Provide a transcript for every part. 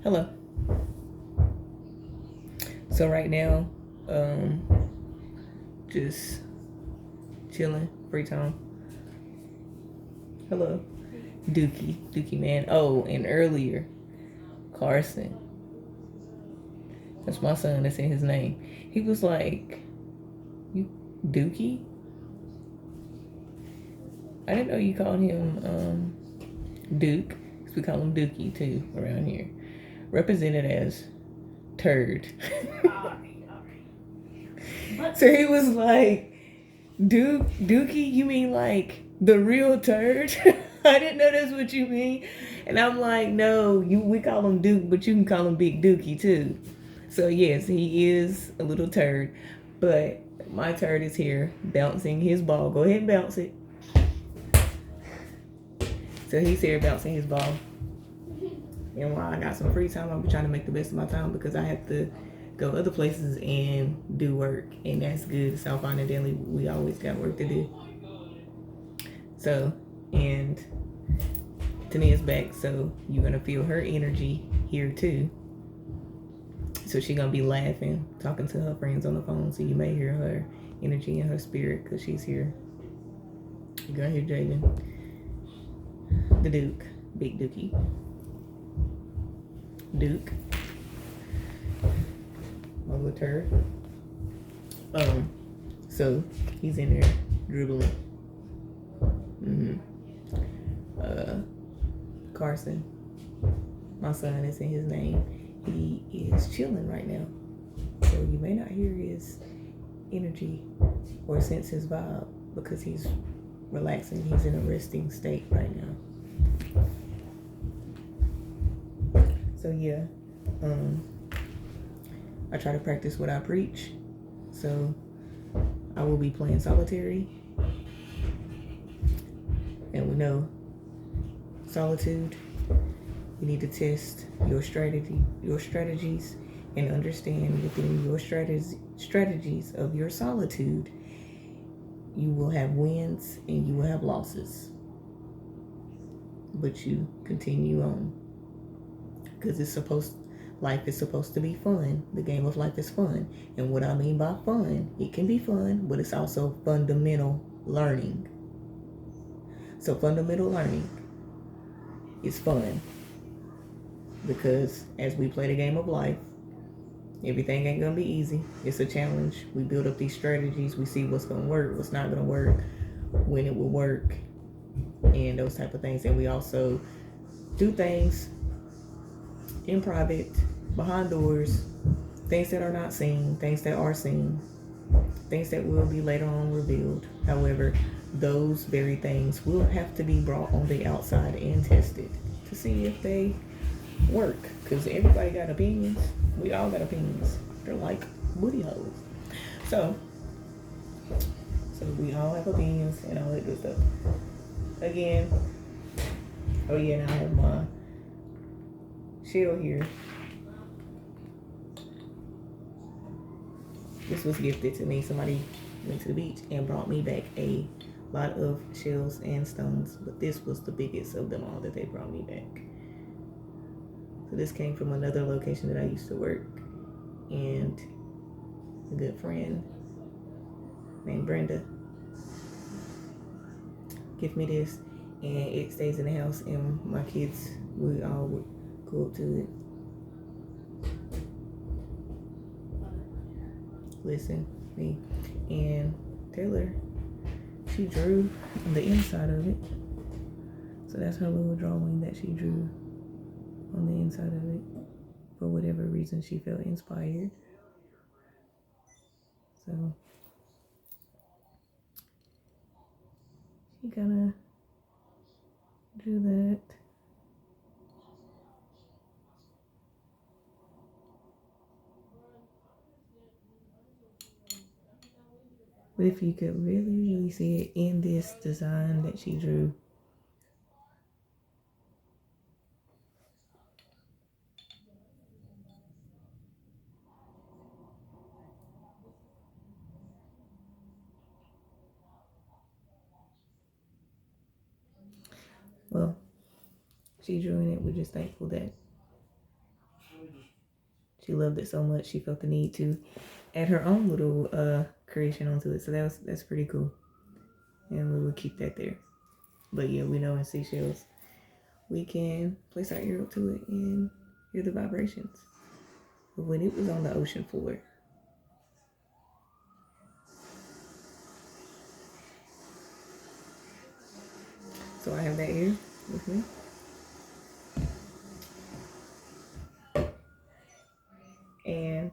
Hello. So right now, um, just chilling, free time. Hello. Dookie man. Oh, and earlier, Carson. That's my son. That's in his name. He was like, "You Dookie?" I didn't know you called him Duke. We call him Dookie too around here. Represented as turd. So he was like, Dookie, you mean like the real turd? I didn't know that's what you mean. And I'm like, no, we call him Duke, but you can call him Big Dookie too. So yes, he is a little turd, but my turd is here bouncing his ball. Go ahead and bounce it. So he's here bouncing his ball. And while I got some free time, I'll be trying to make the best of my time because I have to go other places and do work, and that's good. South Finding Daily, we always got work to do. So, and Tania's back, so you're gonna feel her energy here too. So she's gonna be laughing, talking to her friends on the phone. So you may hear her energy and her spirit because she's here. You're gonna hear Jaden, the Duke, Big Dookie, Duke, my little turd. So he's in there dribbling. Carson, my son, is in his name. He is chilling right now, so you may not hear his energy or sense his vibe because he's relaxing. He's in a resting state right now. So yeah, I try to practice what I preach. So I will be playing solitary, and we know solitude. You need to test your strategies, and understand within your strategies of your solitude, you will have wins and you will have losses. But you continue on because life is supposed to be fun. The game of life is fun. And what I mean by fun, it can be fun, but it's also fundamental learning. So fundamental learning is fun because as we play the game of life, everything ain't gonna be easy. It's a challenge. We build up these strategies. We see what's gonna work, what's not gonna work, when it will work, and those type of things. And we also do things in private, behind doors, things that are not seen, things that are seen, things that will be later on revealed. However, those very things will have to be brought on the outside and tested to see if they work. Because everybody got opinions. We all got opinions. They're like booty holes. So we all have opinions and all that good stuff. Again, oh yeah, and I have my shell here. This was gifted to me. Somebody went to the beach and brought me back a lot of shells and stones, but this was the biggest of them all that they brought me back. So this came from another location that I used to work, and a good friend named Brenda gave me this, and it stays in the house, and my kids, we all would go up to it, listen, me, and Taylor, she drew on the inside of it. So that's her little drawing that she drew on the inside of it. For whatever reason, she felt inspired. So she kind of drew that. But if you could really see it in this design that she drew, well, she drew in it. We're just thankful that She loved it so much she felt the need to add her own little creation onto it. So that's pretty cool. And we will keep that there. But yeah, we know in seashells we can place our ear up to it and hear the vibrations. But when it was on the ocean floor, so I have that here with me. And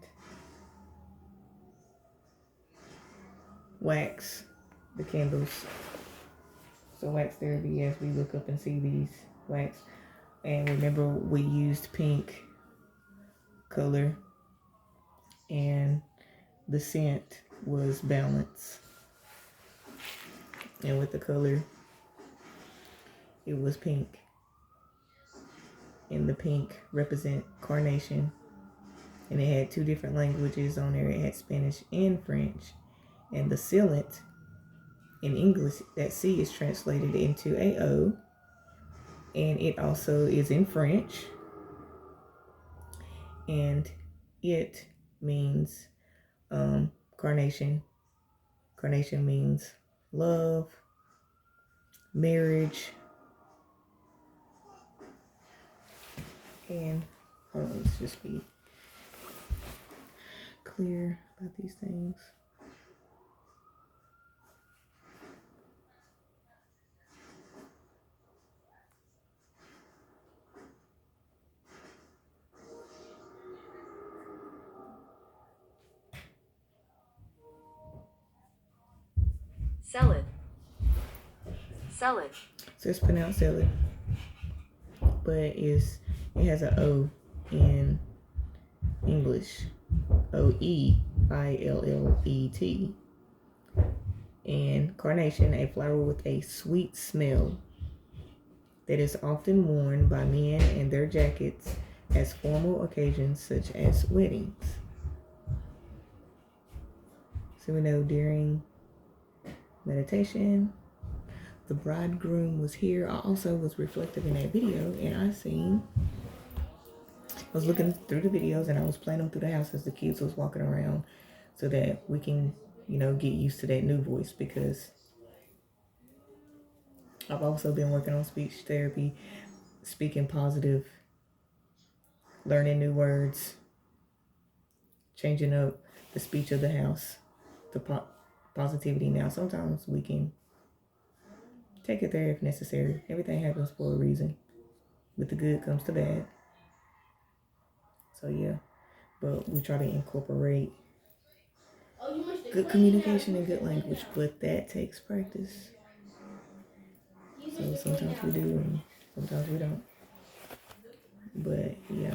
wax the candles. So wax therapy, yes, we look up and see these wax. And remember, we used pink color and the scent was balance. And with the color, it was pink. And the pink represent carnation. And it had 2 different languages on there. It had Spanish and French. And the sealant in English, that C is translated into a O. And it also is in French. And it means carnation. Carnation means love, marriage, and hold on, let's just be clear about these things. Salad. Salad. So it's pronounced salad, but it has an O in English. OEILLET. And carnation, a flower with a sweet smell that is often worn by men in their jackets as formal occasions such as weddings. So we know during meditation, the bridegroom was here. I also was reflective in that video, and I was looking through the videos and I was playing them through the house as the kids was walking around so that we can, get used to that new voice, because I've also been working on speech therapy, speaking positive, learning new words, changing up the speech of the house to positivity. Now, sometimes we can take it there if necessary. Everything happens for a reason. With the good comes the bad. So yeah, but we try to incorporate good communication and good language, but that takes practice. So sometimes we do and sometimes we don't. But yeah.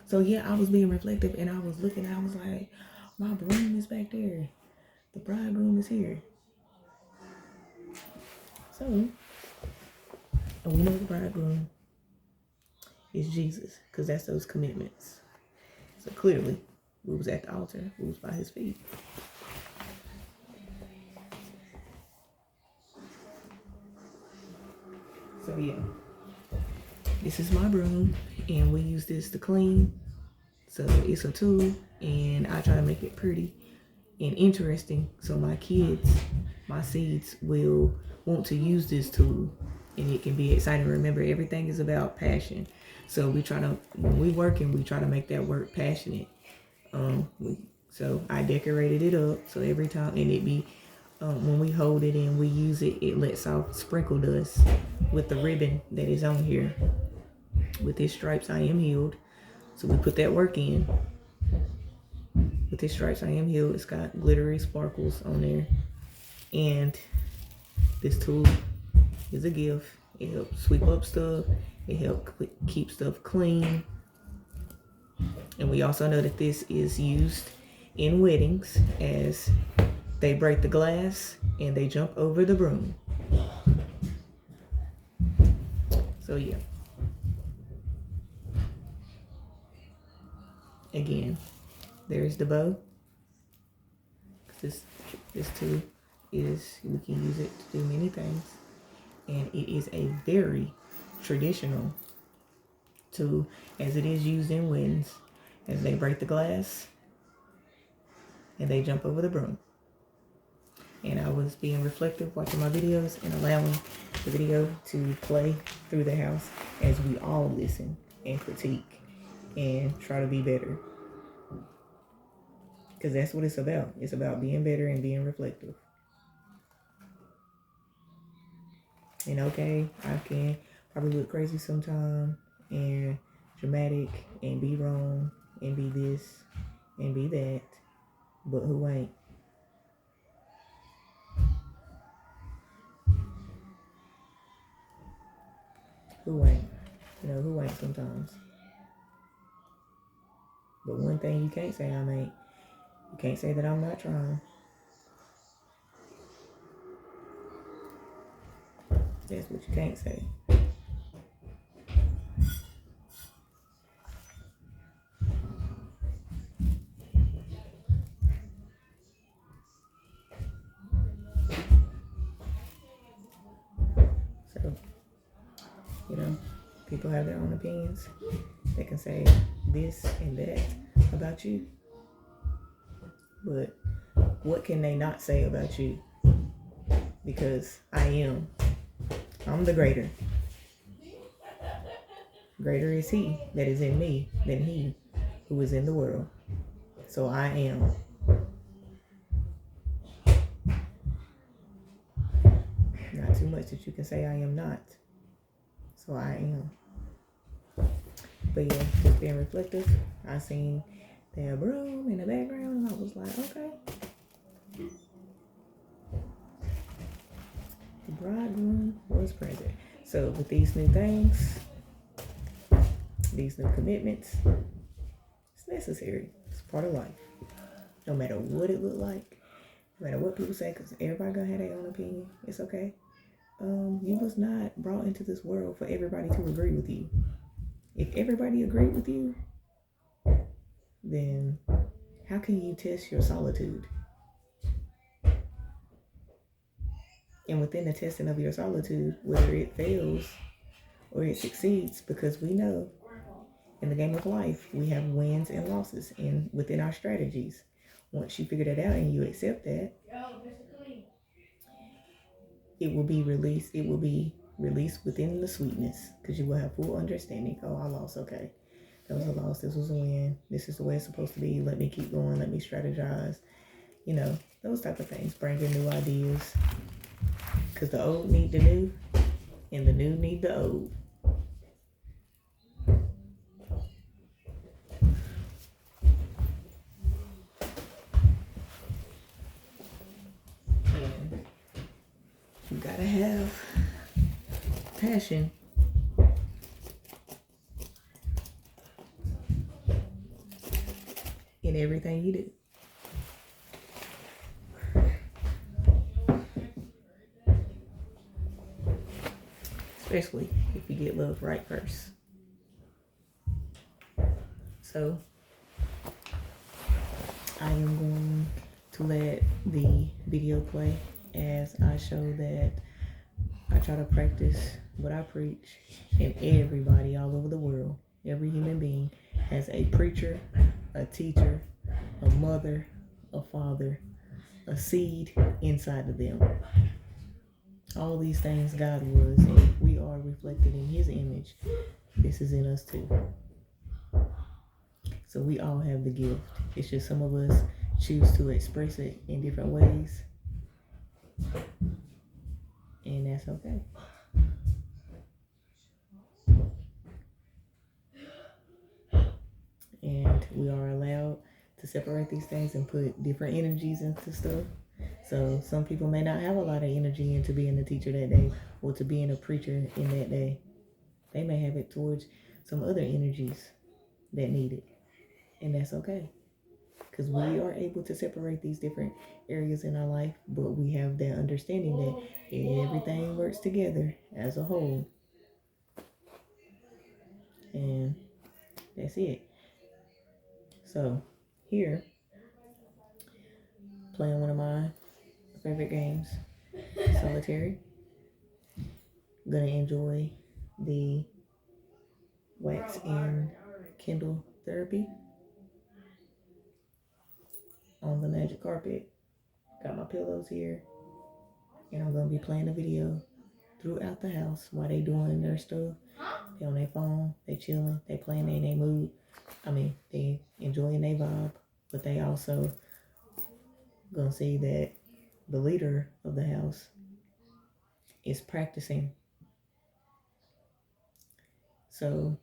So yeah, I was being reflective and I was looking, I was like, my broom is back there. The bridegroom is here. So, and we know the bridegroom is Jesus, because that's those commitments. So clearly, we was at the altar, we was by his feet. So yeah, this is my broom, and we use this to clean. So it's a tool, and I try to make it pretty and interesting, so my kids, my seeds, will want to use this tool, and it can be exciting. Remember, everything is about passion. So we try to, when we working, we try to make that work passionate. So I decorated it up, so every time, and it be, when we hold it and we use it, it lets off sprinkle dust with the ribbon that is on here. With his stripes, I am healed. So we put that work in. With his stripes, I am healed. It's got glittery sparkles on there. And this tool is a gift. It helps sweep up stuff. It helps keep stuff clean. And we also know that this is used in weddings, as they break the glass and they jump over the broom. So yeah. Again, there's the bow. This tool is, we can use it to do many things, and it is a very traditional to, as it is used in winds, as they break the glass and they jump over the broom. And I was being reflective, watching my videos and allowing the video to play through the house as we all listen and critique and try to be better. Because that's what it's about. It's about being better and being reflective. And okay, I can probably look crazy sometime and dramatic and be wrong and be this and be that, but who ain't? Who ain't? You know, who ain't sometimes? But one thing you can't say I ain't. You can't say that I'm not trying. That's what you can't say. So, you know, people have their own opinions. They can say this and that about you. But what can they not say about you? Because I'm the greater. Greater is he that is in me than he who is in the world. So I am. Not too much that you can say I am not. So I am. But yeah, just being reflective. I seen that broom in the background and I was like, okay. The bridegroom was present. So with these new things, these new commitments, it's necessary. It's part of life. No matter what it look like, no matter what people say, because everybody gonna have their own opinion. It's okay. You was not brought into this world for everybody to agree with you. If everybody agreed with you, then how can you test your solitude? And within the testing of your solitude, whether it fails or it succeeds, because we know in the game of life, we have wins and losses. And within our strategies, once you figure that out and you accept that, it will be released. It will be released within the sweetness because you will have full understanding. Oh, I lost. Okay. That was a loss. This was a win. This is the way it's supposed to be. Let me keep going. Let me strategize. You know, those type of things. Bring in new ideas. Because the old need the new and the new need the old. And you gotta have passion. In everything you do. Especially if you get love right first. So I am going to let the video play as I show that I try to practice what I preach, and everybody all over the world, every human being has a preacher, a teacher, a mother, a father, a seed inside of them. All these things God was, and we are reflected in his image. This is in us too. So we all have the gift. It's just some of us choose to express it in different ways. And that's okay. And we are allowed to separate these things and put different energies into stuff. So some people may not have a lot of energy into being a teacher that day or to being a preacher in that day. They may have it towards some other energies that need it. And that's okay. Because we are able to separate these different areas in our life, but we have that understanding that everything works together as a whole. And that's it. So here, playing one of my favorite games, solitary. Gonna enjoy the wax and Kindle therapy on the magic carpet. Got my pillows here, and I'm gonna be playing the video throughout the house while they doing their stuff. They on their phone, they chilling, they playing in their mood. They enjoying their vibe, but they also gonna see that the leader of the house is practicing. So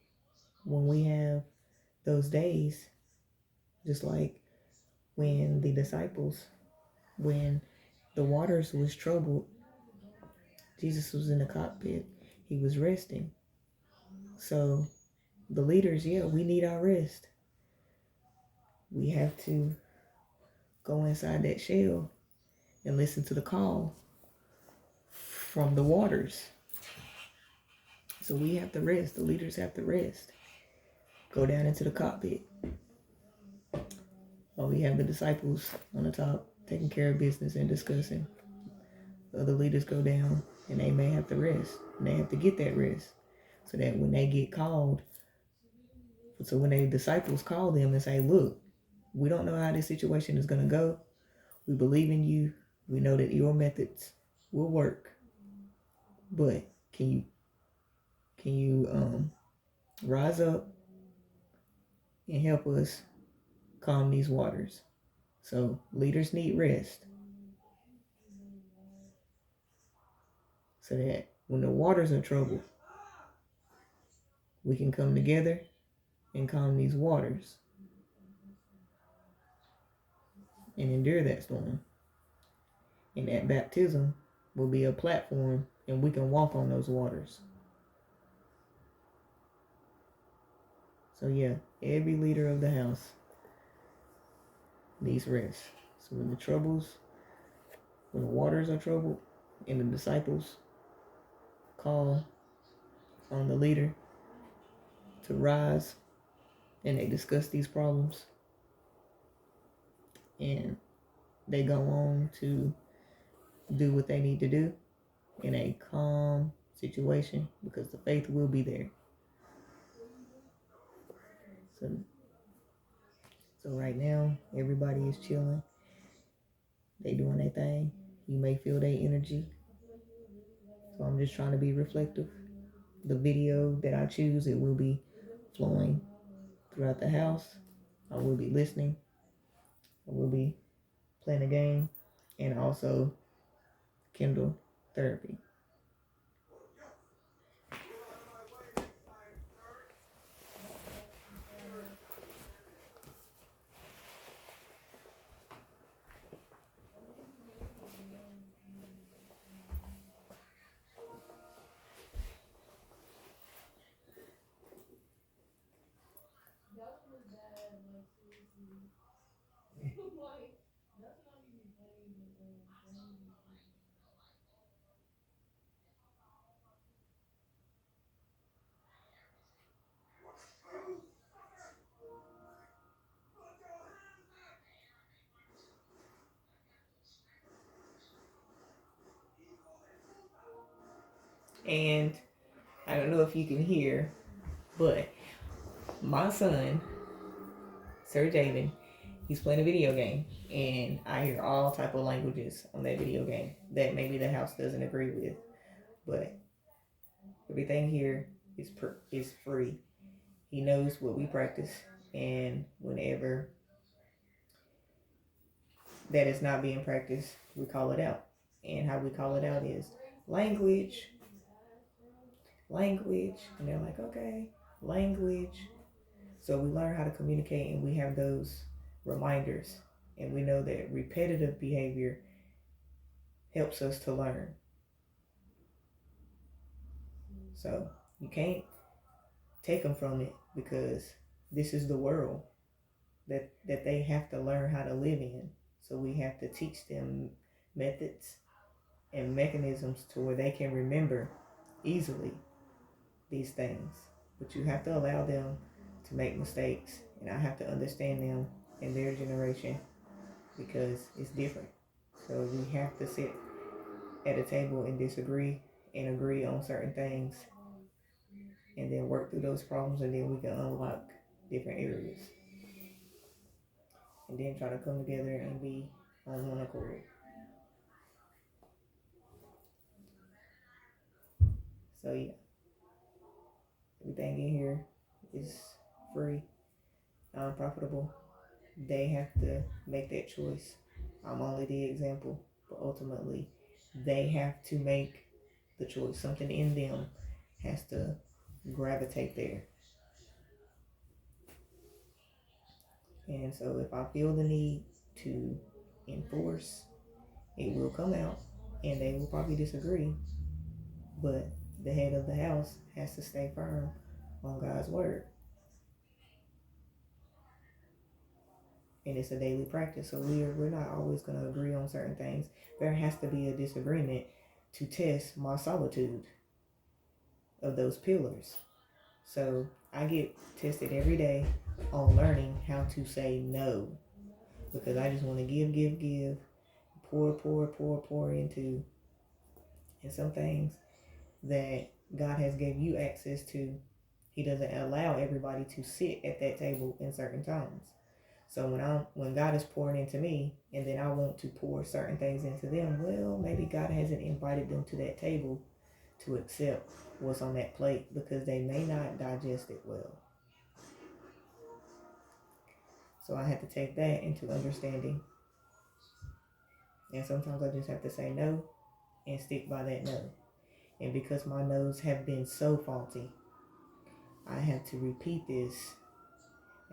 when we have those days, just like when the disciples, when the waters was troubled, Jesus was in the cockpit, he was resting. So the leaders, yeah, we need our rest. We have to go inside that shell and listen to the call from the waters. So we have to rest. The leaders have to rest. Go down into the cockpit. While we have the disciples on the top taking care of business and discussing. The other leaders go down and they may have to rest. And they have to get that rest. So that when they get called, so when the disciples call them and say, look, we don't know how this situation is going to go. We believe in you. We know that your methods will work. But can you rise up and help us calm these waters? So leaders need rest so that when the waters are troubled, we can come together and calm these waters and endure that storm. And that baptism will be a platform and we can walk on those waters. So yeah, every leader of the house needs rest. So when the waters are troubled and the disciples call on the leader to rise and they discuss these problems and they go on to do what they need to do in a calm situation because the faith will be there. So right now, everybody is chilling. They doing their thing. You may feel their energy. So I'm just trying to be reflective. The video that I choose, it will be flowing throughout the house. I will be listening. I will be playing a game and also Kindle therapy. And I don't know if you can hear, but my son, Sir Jaden, he's playing a video game, and I hear all type of languages on that video game that maybe the house doesn't agree with, but everything here is free. He knows what we practice, and whenever that is not being practiced, we call it out. And how we call it out is language, and they're like, okay, language. So we learn how to communicate, and we have those reminders, and we know that repetitive behavior helps us to learn. So you can't take them from it because this is the world that they have to learn how to live in. So we have to teach them methods and mechanisms to where they can remember easily these things. But you have to allow them to make mistakes, and I have to understand them in their generation because it's different. So we have to sit at a table and disagree and agree on certain things and then work through those problems, and then we can unlock different areas, and then try to come together and be on one accord. So yeah, everything in here is free, non-profitable. They have to make that choice. I'm only the example, but ultimately they have to make the choice. Something in them has to gravitate there. And so if I feel the need to enforce, it will come out, and they will probably disagree, but the head of the house has to stay firm on God's word. And it's a daily practice, so we're not always going to agree on certain things. There has to be a disagreement to test my solitude of those pillars. So I get tested every day on learning how to say no, because I just want to give, pour into. And some things that God has gave you access to, He doesn't allow everybody to sit at that table in certain times. So when God is pouring into me, and then I want to pour certain things into them, well, maybe God hasn't invited them to that table to accept what's on that plate, because they may not digest it well. So I have to take that into understanding. And sometimes I just have to say no and stick by that no. And because my no's have been so faulty, I have to repeat this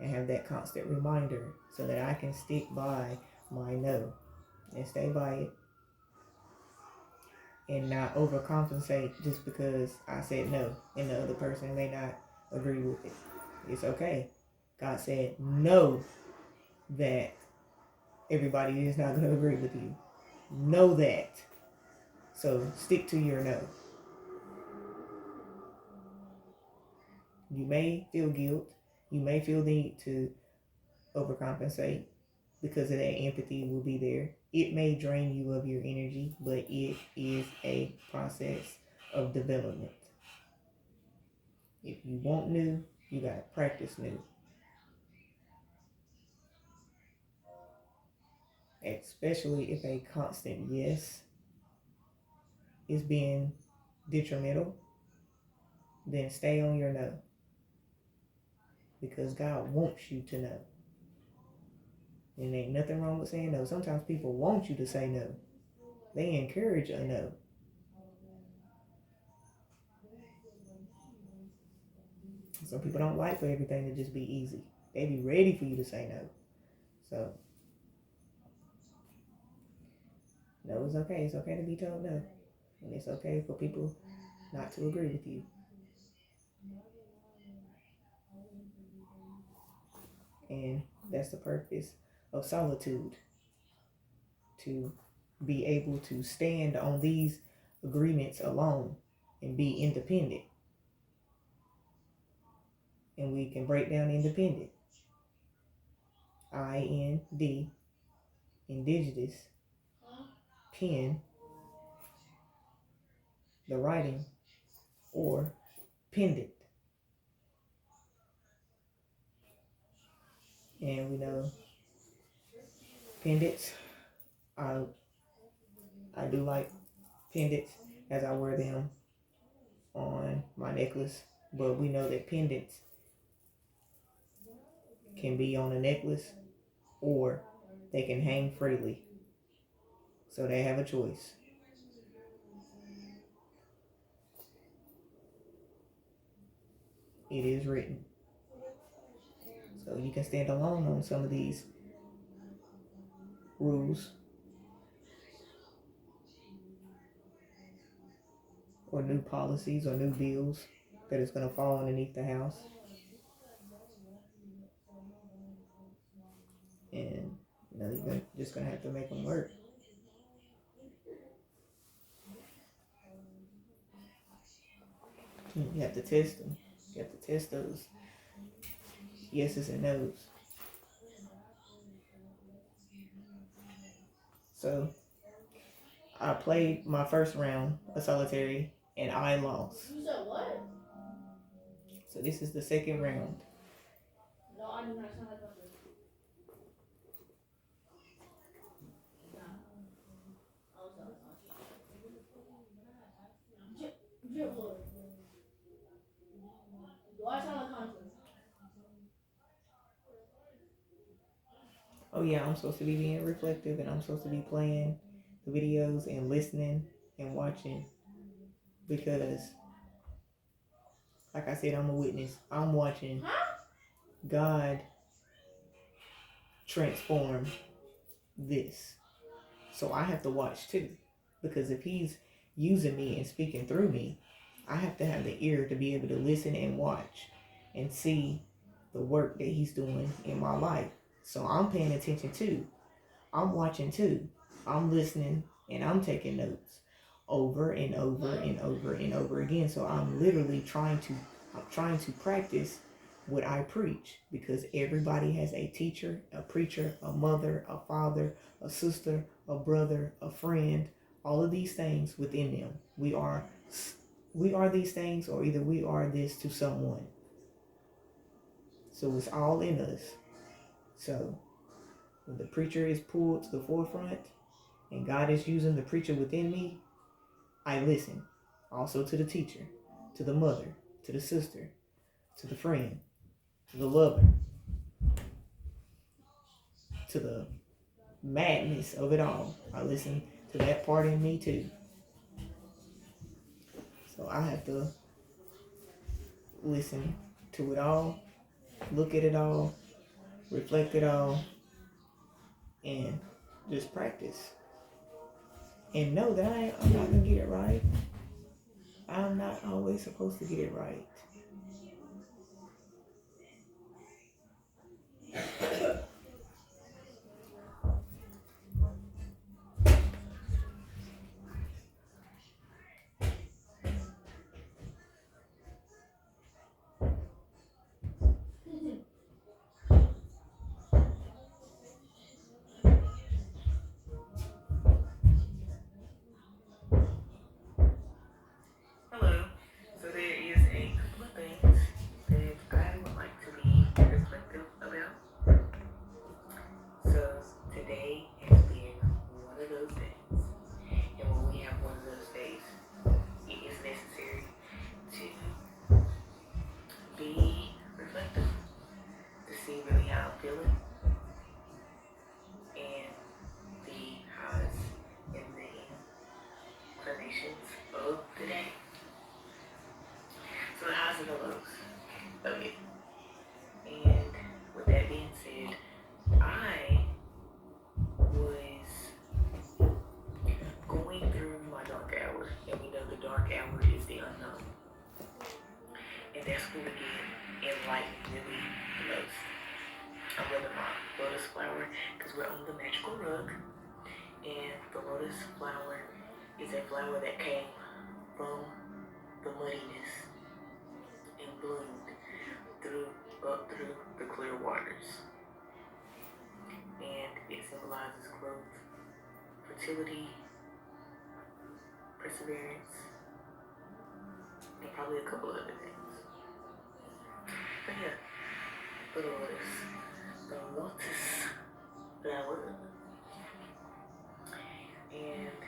and have that constant reminder so that I can stick by my no and stay by it, and not overcompensate just because I said no and the other person may not agree with it. It's okay. God said no, that everybody is not going to agree with you. Know that. So stick to your no. You may feel guilt. You may feel the need to overcompensate, because of that empathy will be there. It may drain you of your energy, but it is a process of development. If you want new, you got to practice new. Especially if a constant yes is being detrimental, then stay on your no. Because God wants you to know. And ain't nothing wrong with saying no. Sometimes people want you to say no. They encourage a no. Some people don't like for everything to just be easy. They be ready for you to say no. So, no is okay. It's okay to be told no. And it's okay for people not to agree with you. And that's the purpose of solitude. To be able to stand on these agreements alone and be independent. And we can break down independent. I-N-D, indigenous, pen, the writing, or pendant. And we know pendants, I do like pendants as I wear them on my necklace, but we know that pendants can be on a necklace or they can hang freely. So they have a choice. It is written. So you can stand alone on some of these rules or new policies or new bills that is going to fall underneath the house. And you're just going to have to make them work. You have to test them. You have to test those yeses and nos. So I played my first round of solitary and I lost. You said what? So this is the second round. Oh yeah, I'm supposed to be being reflective, and I'm supposed to be playing the videos and listening and watching, because like I said, I'm a witness. I'm watching God transform this. So I have to watch too. Because if he's using me and speaking through me, I have to have the ear to be able to listen and watch and see the work that he's doing in my life. So I'm paying attention too. I'm watching too. I'm listening and I'm taking notes over and over and over and over again. So I'm literally trying to practice what I preach, because everybody has a teacher, a preacher, a mother, a father, a sister, a brother, a friend, all of these things within them. We are these things, or either we are this to someone. So it's all in us. So when the preacher is pulled to the forefront and God is using the preacher within me, I listen. Also to the teacher, to the mother, to the sister, to the friend, to the lover, to the madness of it all. I listen to that part in me too. So I have to listen to it all, look at it all, reflect it all, and just practice. And know that I'm not going to get it right. I'm not always supposed to get it right. Hello. So there is a couple of things that I would like to be reflective about. So today has been one of those days. And when we have one of those days, it is necessary to be reflective, to see really how I'm feeling, and the highs and the inclinations of the day. So the highs and the lows of it. And with that being said, I was going through my dark hour, and we know the dark hour is the unknown. And that's when we get enlightened really the most. I'm loving my lotus flower because we're on the magical rug, and the lotus flower is a flower that came from the muddiness and bloomed up through the clear waters. And it symbolizes growth, fertility, perseverance, and probably a couple of other things. But yeah, the lotus flower. And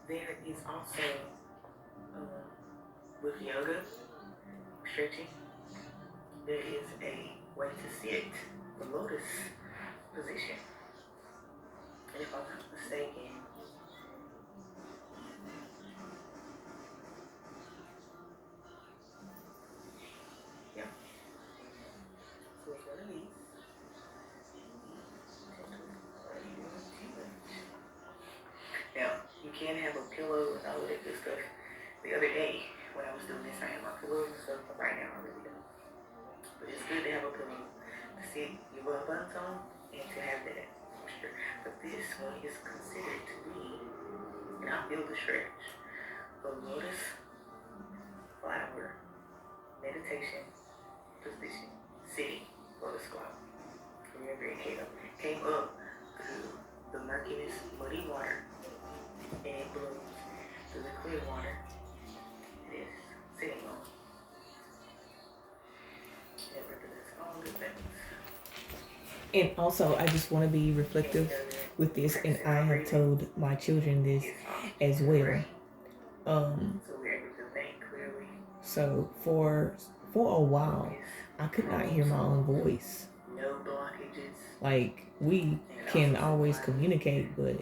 there is also, with yoga, stretching, there is a way to sit the lotus position. And if I'm not mistaken, yeah. So it's one of these. Now, you can have a pillow and all of that good stuff. The other day, when I was doing this, I had my pillows and stuff, but right now I really don't. But it's good to have a pillow to sit your buns on and to have that posture. But this one is considered to be, and I feel the stretch, the lotus flower meditation position, sitting lotus flower. Remember, it came up through the murkiness, muddy water, and it blooms through the clear water. It is And also, I just want to be reflective with this, and I have told my children this as well. So for a while, I could not hear my own voice. Like, we can always communicate, but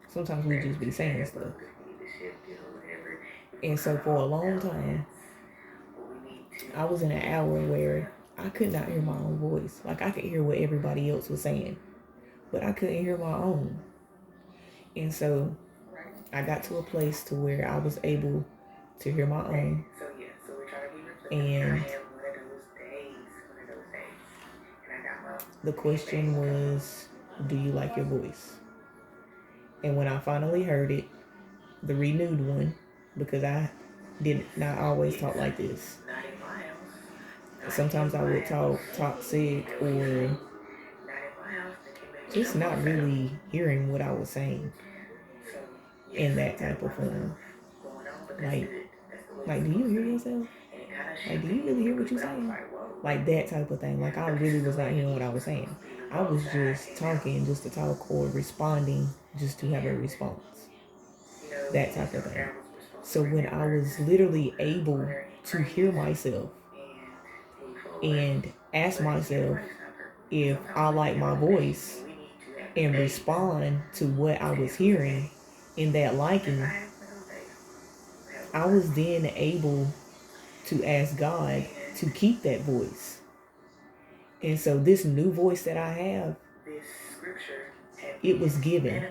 sometimes we just be saying stuff. And so for a long time, I was in an hour where I could not hear my own voice. Like, I could hear what everybody else was saying, but I couldn't hear my own. And so I got to a place to where I was able to hear my own. And the question was, do you like your voice? And when I finally heard it, the renewed one, because I did not always talk like this. Sometimes I would talk toxic or just not really hearing what I was saying in that type of form. Like, do you hear yourself? Like, do you really hear what you're saying? Like, that type of thing. Like, I really was not hearing what I was saying. I was just talking just to talk or responding just to have a response. That type of thing. So when I was literally able to hear myself and ask myself if I like my voice and respond to what I was hearing in that liking, I was then able to ask God to keep that voice. And so this new voice that I have, it was given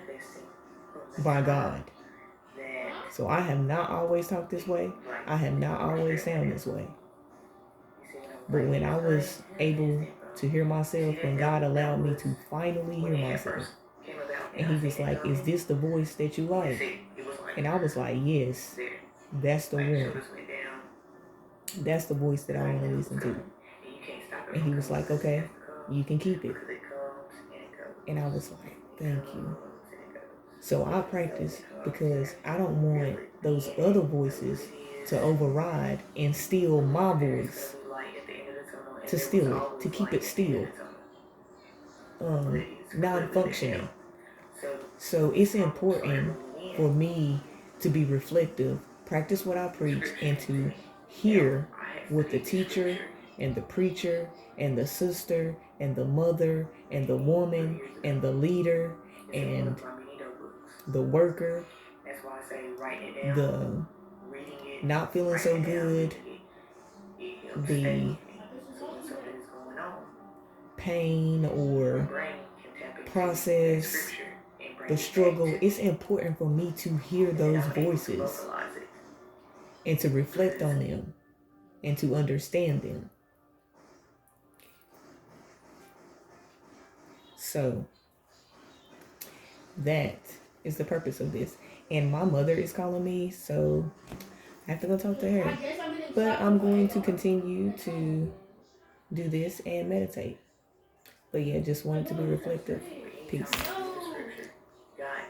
by God. So I have not always talked this way. I have not always sounded this way. But when I was able to hear myself, when God allowed me to finally hear myself, and he was like, is this the voice that you like? And I was like, yes, that's the one. That's the voice that I want to listen to. And he was like, okay, you can keep it. And I was like, thank you. So I practice because I don't want those other voices to override and steal my voice. To steal it, to keep it still. Non-functioning. So it's important for me to be reflective, practice what I preach, and to hear what the teacher and the preacher and the sister and the mother and the woman and the leader and the worker, the not feeling so good, the pain or process, the struggle. It's important for me to hear those voices and to reflect on them and to understand them. So that is the purpose of this. And my mother is calling me, so I have to go talk to her. But I'm going to continue to do this and meditate. But yeah, just wanted to be reflective. Peace.